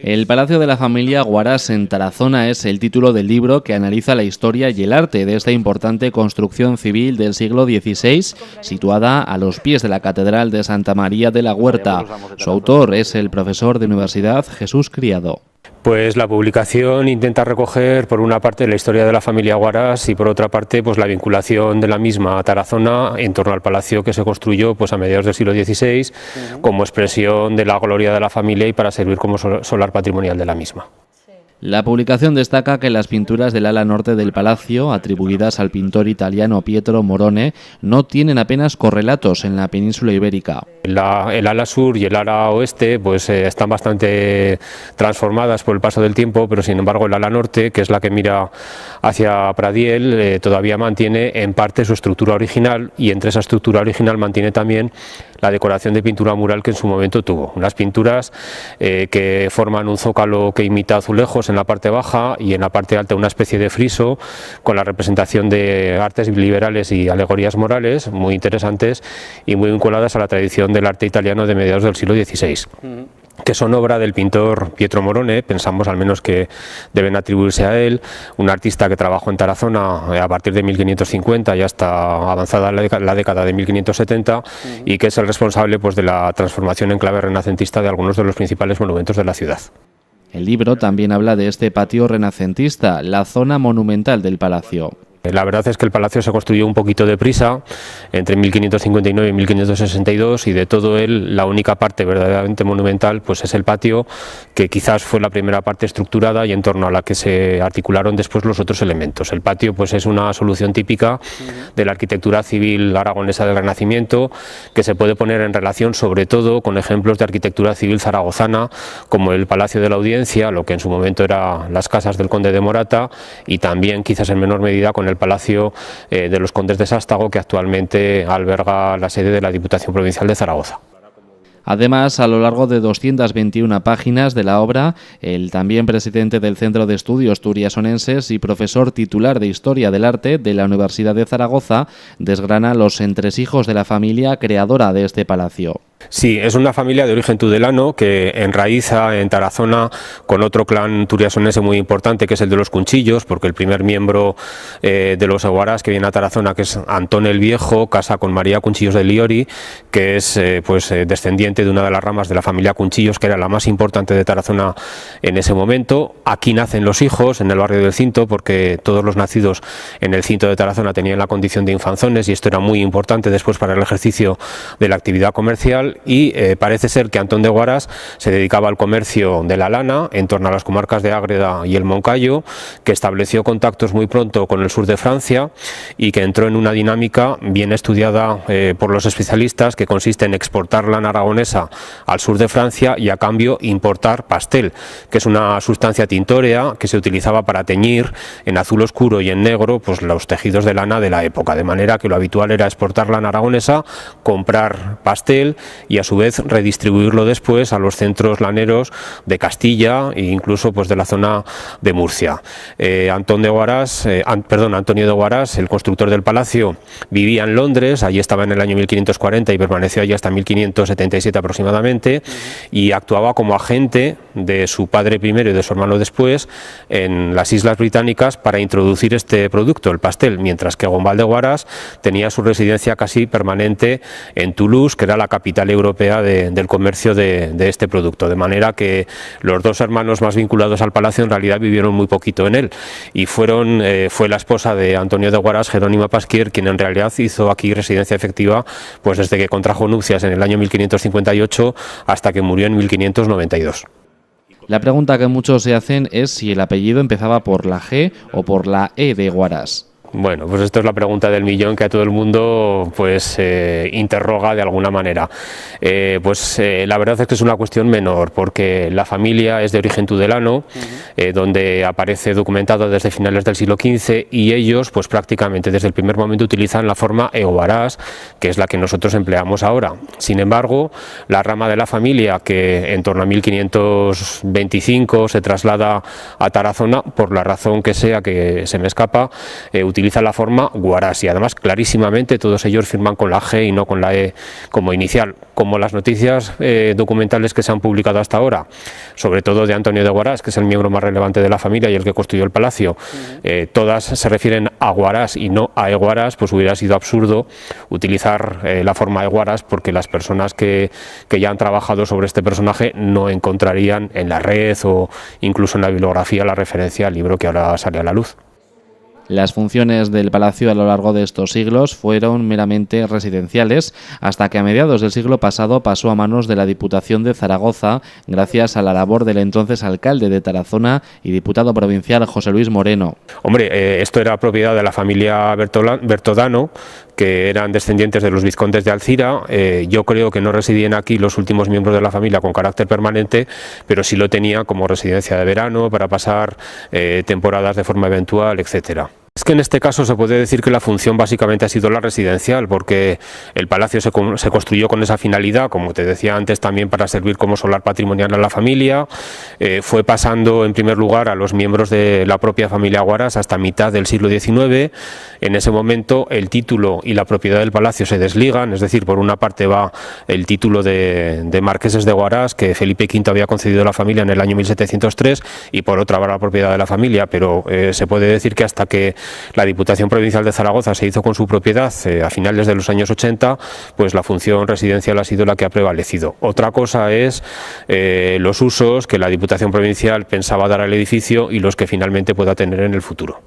El Palacio de la Familia Guarás en Tarazona es el título del libro que analiza la historia y el arte de esta importante construcción civil del siglo XVI, situada a los pies de la Catedral de Santa María de la Huerta. Su autor es el profesor de universidad Jesús Criado. Pues la publicación intenta recoger por una parte la historia de la familia Guarás y por otra parte pues la vinculación de la misma a Tarazona en torno al palacio que se construyó pues a mediados del siglo XVI como expresión de la gloria de la familia y para servir como solar patrimonial de la misma. La publicación destaca que las pinturas del ala norte del palacio, atribuidas al pintor italiano Pietro Morone, no tienen apenas correlatos en la península ibérica. El ala sur y el ala oeste pues están bastante transformadas por el paso del tiempo, pero sin embargo el ala norte, que es la que mira hacia Pradiel, todavía mantiene en parte su estructura original, y entre esa estructura original mantiene también la decoración de pintura mural que en su momento tuvo. Unas pinturas que forman un zócalo que imita azulejos en la parte baja y en la parte alta una especie de friso con la representación de artes liberales y alegorías morales muy interesantes y muy vinculadas a la tradición del arte italiano de mediados del siglo XVI. Que son obra del pintor Pietro Morone, pensamos al menos que deben atribuirse a él, un artista que trabajó en Tarazona a partir de 1550 y hasta avanzada la década de 1570 y que es el responsable pues de la transformación en clave renacentista de algunos de los principales monumentos de la ciudad. El libro también habla de este patio renacentista, la zona monumental del palacio. La verdad es que el palacio se construyó un poquito deprisa, entre 1559 y 1562, y de todo él la única parte verdaderamente monumental pues es el patio, que quizás fue la primera parte estructurada y en torno a la que se articularon después los otros elementos. El patio pues es una solución típica de la arquitectura civil aragonesa del Renacimiento, que se puede poner en relación sobre todo con ejemplos de arquitectura civil zaragozana, como el Palacio de la Audiencia, lo que en su momento eran las casas del conde de Morata, y también quizás en menor medida con el Palacio de los Condes de Sástago, que actualmente alberga la sede de la Diputación Provincial de Zaragoza. Además, a lo largo de 221 páginas de la obra, el también presidente del Centro de Estudios Turiasonenses y profesor titular de Historia del Arte de la Universidad de Zaragoza desgrana los entresijos de la familia creadora de este palacio. Sí, es una familia de origen tudelano que enraiza en Tarazona con otro clan turiasonense muy importante, que es el de los Cunchillos, porque el primer miembro de los Guarás que viene a Tarazona, que es Antón el Viejo, casa con María Cunchillos de Liori, que es descendiente de una de las ramas de la familia Cunchillos, que era la más importante de Tarazona en ese momento. Aquí nacen los hijos, en el barrio del Cinto, porque todos los nacidos en el Cinto de Tarazona tenían la condición de infanzones, y esto era muy importante después para el ejercicio de la actividad comercial. Y parece ser que Antón de Guarás se dedicaba al comercio de la lana en torno a las comarcas de Ágreda y el Moncayo, que estableció contactos muy pronto con el sur de Francia y que entró en una dinámica bien estudiada por los especialistas, que consiste en exportar lana aragonesa al sur de Francia y a cambio importar pastel, que es una sustancia tintórea que se utilizaba para teñir en azul oscuro y en negro pues los tejidos de lana de la época, de manera que lo habitual era exportar lana aragonesa, comprar pastel y a su vez redistribuirlo después a los centros laneros de Castilla e incluso pues de la zona de Murcia. Antonio de Guarás, el constructor del palacio, vivía en Londres, allí estaba en el año 1540 y permaneció allí hasta 1577 aproximadamente, y actuaba como agente de su padre primero y de su hermano después en las Islas Británicas para introducir este producto, el pastel, mientras que Gombal de Guarás tenía su residencia casi permanente en Toulouse, que era la capital europea del comercio de este producto, de manera que los dos hermanos más vinculados al palacio en realidad vivieron muy poquito en él, y fue la esposa de Antonio de Guarás, Jerónima Pasquier, quien en realidad hizo aquí residencia efectiva pues desde que contrajo nupcias en el año 1558 hasta que murió en 1592. La pregunta que muchos se hacen es si el apellido empezaba por la G o por la E de Guarás. Bueno, pues esto es la pregunta del millón que a todo el mundo pues interroga de alguna manera. La verdad es que es una cuestión menor, porque la familia es de origen tudelano, donde aparece documentado desde finales del siglo XV, y ellos pues prácticamente desde el primer momento utilizan la forma Eguarás, que es la que nosotros empleamos ahora. Sin embargo, la rama de la familia que en torno a 1525 se traslada a Tarazona, por la razón que sea que se me escapa, utiliza utiliza la forma Huaraz y además clarísimamente todos ellos firman con la G y no con la E como inicial, como las noticias documentales que se han publicado hasta ahora, sobre todo de Antonio de Huaraz, que es el miembro más relevante de la familia y el que construyó el palacio, todas se refieren a Huaraz y no a Eguaraz, pues hubiera sido absurdo utilizar la forma Eguaraz, porque las personas que ya han trabajado sobre este personaje no encontrarían en la red o incluso en la bibliografía la referencia al libro que ahora sale a la luz. Las funciones del palacio a lo largo de estos siglos fueron meramente residenciales, hasta que a mediados del siglo pasado pasó a manos de la Diputación de Zaragoza, gracias a la labor del entonces alcalde de Tarazona y diputado provincial José Luis Moreno. Hombre, esto era propiedad de la familia Bertodano, que eran descendientes de los vizcondes de Alcira. Yo creo que no residían aquí los últimos miembros de la familia con carácter permanente, pero sí lo tenía como residencia de verano para pasar temporadas de forma eventual, etcétera. Es que en este caso se puede decir que la función básicamente ha sido la residencial, porque el palacio se construyó con esa finalidad, como te decía antes, también para servir como solar patrimonial a la familia. Fue pasando en primer lugar a los miembros de la propia familia Huaraz hasta mitad del siglo XIX. En ese momento el título y la propiedad del palacio se desligan, es decir, por una parte va el título de marqueses de Huaraz que Felipe V había concedido a la familia en el año 1703 y por otra va la propiedad de la familia, pero se puede decir que hasta que la Diputación Provincial de Zaragoza se hizo con su propiedad a finales de los años 80, pues la función residencial ha sido la que ha prevalecido. Otra cosa es los usos que la Diputación Provincial pensaba dar al edificio y los que finalmente pueda tener en el futuro.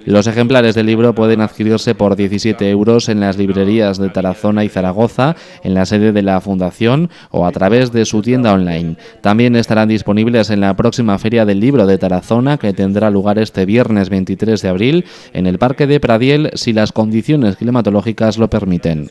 Los ejemplares del libro pueden adquirirse por 17 euros en las librerías de Tarazona y Zaragoza, en la sede de la Fundación o a través de su tienda online. También estarán disponibles en la próxima Feria del Libro de Tarazona, que tendrá lugar este viernes 23 de abril en el Parque de Pradiel, si las condiciones climatológicas lo permiten.